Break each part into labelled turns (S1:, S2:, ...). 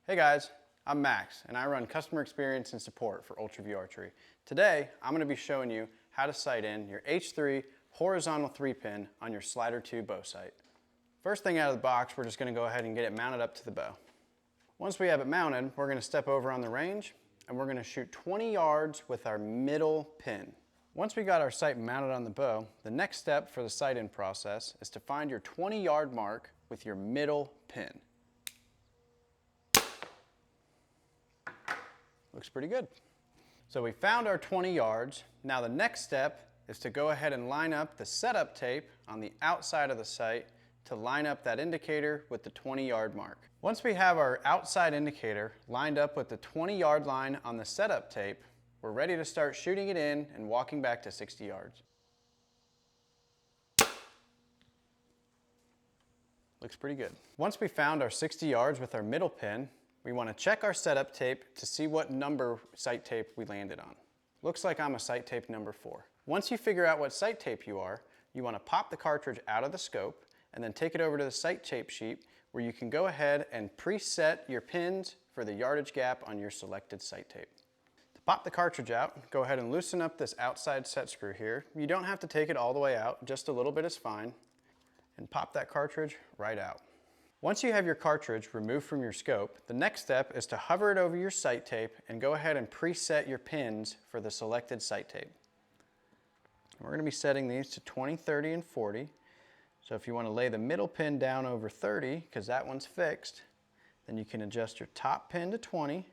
S1: Hey guys, I'm Max and I run customer experience and support for ULTRAVIEW Archery. Today, I'm going to be showing you how to sight in your H3 horizontal 3-pin on your Slider 2 bow sight. First thing out of the box, we're just going to go ahead and get it mounted up to the bow. Once we have it mounted, we're going to step over on the range and we're going to shoot 20 yards with our middle pin. Once we got our sight mounted on the bow, the next step for the sight-in process is to find your 20-yard mark with your middle pin. Looks pretty good. So we found our 20 yards. Now the next step is to go ahead and line up the setup tape on the outside of the sight to line up that indicator with the 20-yard mark. Once we have our outside indicator lined up with the 20-yard line on the setup tape, we're ready to start shooting it in and walking back to 60 yards. Looks pretty good. Once we found our 60 yards with our middle pin, we want to check our setup tape to see what number sight tape we landed on. Looks like I'm a sight tape number 4. Once you figure out what sight tape you are, you want to pop the cartridge out of the scope and then take it over to the sight tape sheet where you can go ahead and preset your pins for the yardage gap on your selected sight tape. To pop the cartridge out, go ahead and loosen up this outside set screw here. You don't have to take it all the way out, just a little bit is fine, and pop that cartridge right out. Once you have your cartridge removed from your scope, the next step is to hover it over your sight tape and go ahead and preset your pins for the selected sight tape. We're going to be setting these to 20, 30, and 40. So if you want to lay the middle pin down over 30, because that one's fixed, then you can adjust your top pin to 20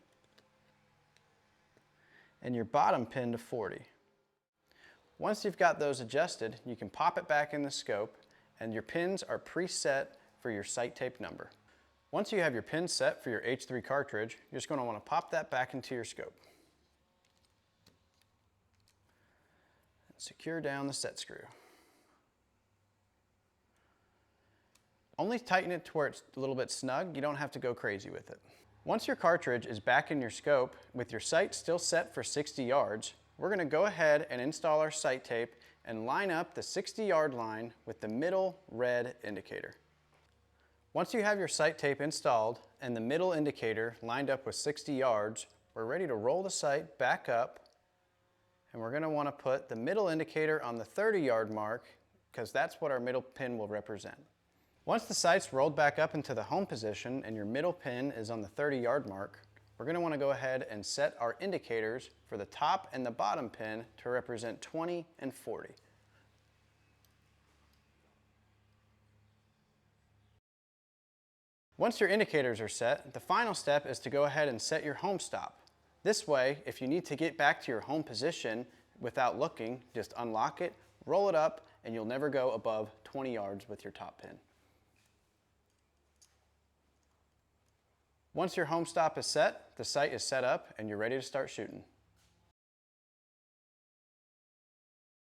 S1: and your bottom pin to 40. Once you've got those adjusted, you can pop it back in the scope and your pins are preset for your sight tape number. Once you have your pin set for your H3 cartridge, you're just going to want to pop that back into your scope. And secure down the set screw. Only tighten it to where it's a little bit snug. You don't have to go crazy with it. Once your cartridge is back in your scope with your sight still set for 60 yards, we're going to go ahead and install our sight tape and line up the 60-yard line with the middle red indicator. Once you have your sight tape installed and the middle indicator lined up with 60 yards, we're ready to roll the sight back up, and we're going to want to put the middle indicator on the 30-yard mark because that's what our middle pin will represent. Once the sight's rolled back up into the home position and your middle pin is on the 30-yard mark, we're going to want to go ahead and set our indicators for the top and the bottom pin to represent 20 and 40. Once your indicators are set, the final step is to go ahead and set your home stop. This way, if you need to get back to your home position without looking, just unlock it, roll it up, and you'll never go above 20 yards with your top pin. Once your home stop is set, the sight is set up, and you're ready to start shooting.